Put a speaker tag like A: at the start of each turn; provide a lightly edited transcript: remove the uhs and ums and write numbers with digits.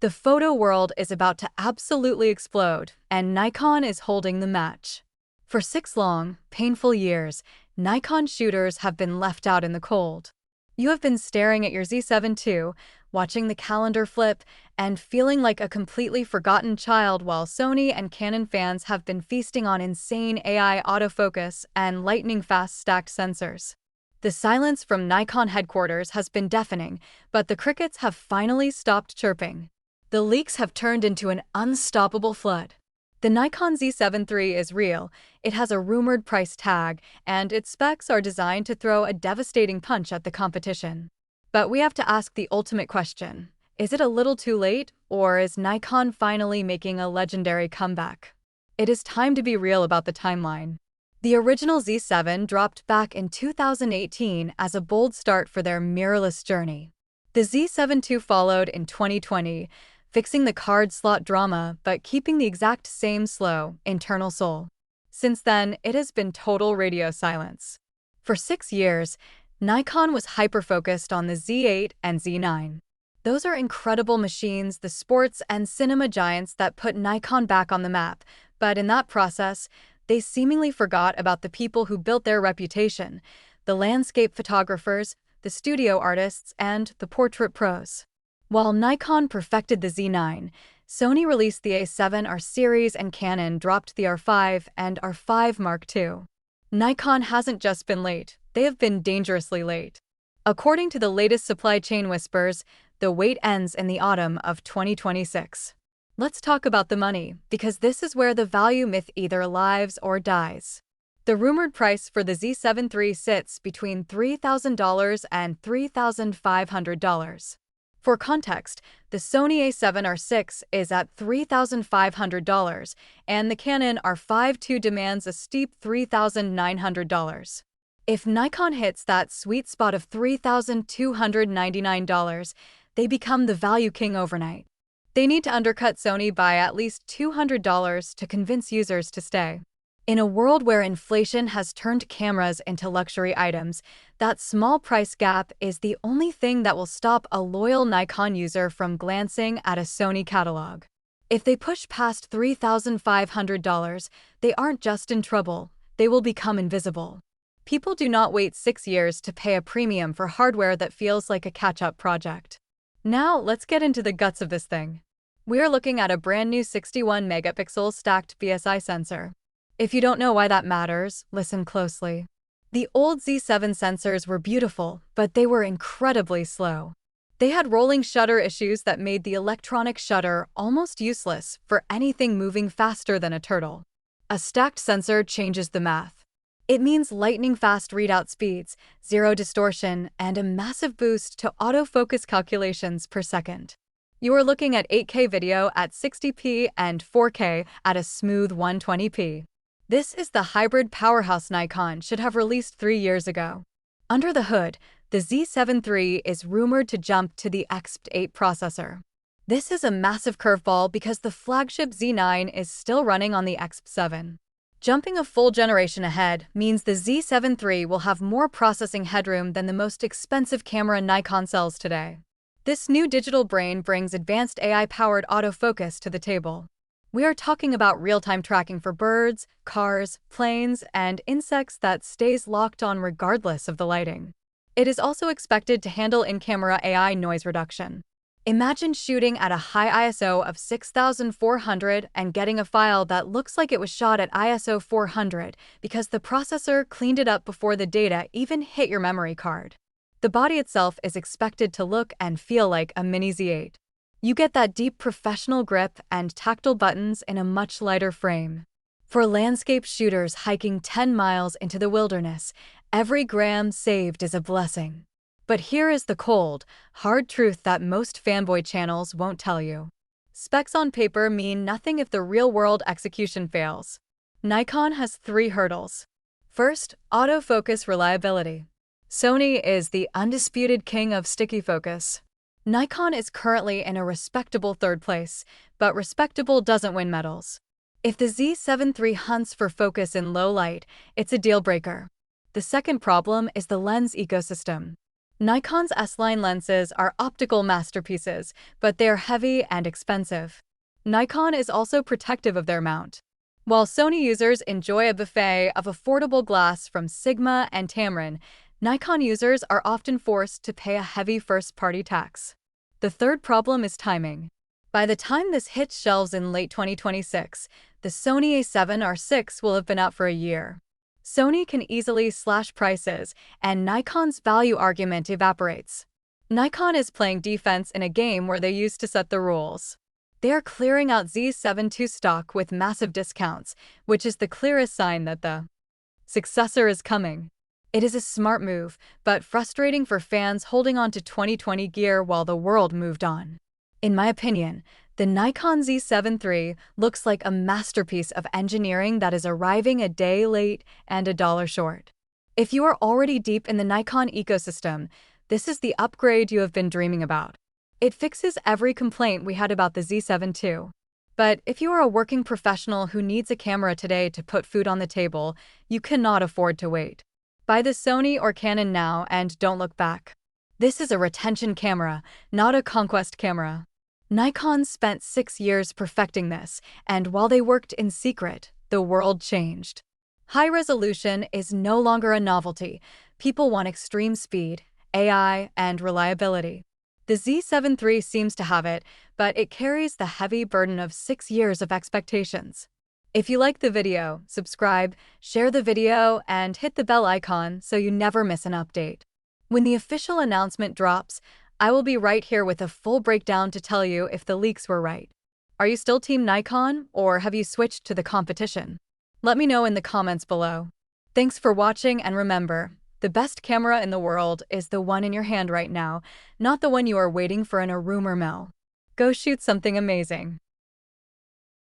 A: The photo world is about to absolutely explode, and Nikon is holding the match. For 6 long, painful years, Nikon shooters have been left out in the cold. You have been staring at your Z7 II, watching the calendar flip, and feeling like a completely forgotten child while Sony and Canon fans have been feasting on insane AI autofocus and lightning-fast stacked sensors. The silence from Nikon headquarters has been deafening, but the crickets have finally stopped chirping. The leaks have turned into an unstoppable flood. The Nikon Z7 III is real, it has a rumored price tag, and its specs are designed to throw a devastating punch at the competition. But we have to ask the ultimate question. Is it a little too late, or is Nikon finally making a legendary comeback? It is time to be real about the timeline. The original Z7 dropped back in 2018 as a bold start for their mirrorless journey. The Z7 II followed in 2020, fixing the card slot drama but keeping the exact same slow, internal soul. Since then, it has been total radio silence. For 6 years, Nikon was hyper-focused on the Z8 and Z9. Those are incredible machines, the sports and cinema giants that put Nikon back on the map, but in that process, they seemingly forgot about the people who built their reputation, the landscape photographers, the studio artists, and the portrait pros. While Nikon perfected the Z9, Sony released the A7 R series and Canon dropped the R5 and R5 Mark II. Nikon hasn't just been late, they have been dangerously late. According to the latest supply chain whispers, the wait ends in the autumn of 2026. Let's talk about the money, because this is where the value myth either lives or dies. The rumored price for the Z7 III sits between $3,000 and $3,500. For context, the Sony A7 R6 is at $3,500, and the Canon R5 II demands a steep $3,900. If Nikon hits that sweet spot of $3,299, they become the value king overnight. They need to undercut Sony by at least $200 to convince users to stay. In a world where inflation has turned cameras into luxury items, that small price gap is the only thing that will stop a loyal Nikon user from glancing at a Sony catalog. If they push past $3,500, they aren't just in trouble, they will become invisible. People do not wait 6 years to pay a premium for hardware that feels like a catch-up project. Now, let's get into the guts of this thing. We're looking at a brand new 61-megapixel stacked BSI sensor. If you don't know why that matters, listen closely. The old Z7 sensors were beautiful, but they were incredibly slow. They had rolling shutter issues that made the electronic shutter almost useless for anything moving faster than a turtle. A stacked sensor changes the math. It means lightning-fast readout speeds, zero distortion, and a massive boost to autofocus calculations per second. You are looking at 8K video at 60p and 4K at a smooth 120p. This is the hybrid powerhouse Nikon should have released 3 years ago. Under the hood, the Z7 III is rumored to jump to the EXPEED processor. This is a massive curveball because the flagship Z9 is still running on the EXPEED 7. Jumping a full generation ahead means the Z7 III will have more processing headroom than the most expensive camera Nikon sells today. This new digital brain brings advanced AI-powered autofocus to the table. We are talking about real-time tracking for birds, cars, planes, and insects that stays locked on regardless of the lighting. It is also expected to handle in-camera AI noise reduction. Imagine shooting at a high ISO of 6400 and getting a file that looks like it was shot at ISO 400 because the processor cleaned it up before the data even hit your memory card. The body itself is expected to look and feel like a mini Z8. You get that deep professional grip and tactile buttons in a much lighter frame. For landscape shooters hiking 10 miles into the wilderness, every gram saved is a blessing. But here is the cold, hard truth that most fanboy channels won't tell you. Specs on paper mean nothing if the real-world execution fails. Nikon has 3 hurdles. First, autofocus reliability. Sony is the undisputed king of sticky focus. Nikon is currently in a respectable 3rd place, but respectable doesn't win medals. If the Z7 III hunts for focus in low light, it's a deal breaker. The second problem is the lens ecosystem. Nikon's S-line lenses are optical masterpieces, but they're heavy and expensive. Nikon is also protective of their mount. While Sony users enjoy a buffet of affordable glass from Sigma and Tamron, Nikon users are often forced to pay a heavy first-party tax. The third problem is timing. By the time this hits shelves in late 2026, the Sony A7 III will have been out for a year. Sony can easily slash prices, and Nikon's value argument evaporates. Nikon is playing defense in a game where they used to set the rules. They are clearing out Z7 II stock with massive discounts, which is the clearest sign that the successor is coming. It is a smart move, but frustrating for fans holding on to 2020 gear while the world moved on. In my opinion, the Nikon Z7 III looks like a masterpiece of engineering that is arriving a day late and a dollar short. If you are already deep in the Nikon ecosystem, this is the upgrade you have been dreaming about. It fixes every complaint we had about the Z7 II. But if you are a working professional who needs a camera today to put food on the table, you cannot afford to wait. Buy the Sony or Canon now and don't look back. This is a retention camera, not a conquest camera. Nikon spent 6 years perfecting this, and while they worked in secret, the world changed. High resolution is no longer a novelty. People want extreme speed, AI, and reliability. The Z7 III seems to have it, but it carries the heavy burden of 6 years of expectations. If you like the video, subscribe, share the video, and hit the bell icon so you never miss an update. When the official announcement drops, I will be right here with a full breakdown to tell you if the leaks were right. Are you still Team Nikon, or have you switched to the competition? Let me know in the comments below. Thanks for watching, and remember, the best camera in the world is the one in your hand right now, not the one you are waiting for in a rumor mill. Go shoot something amazing.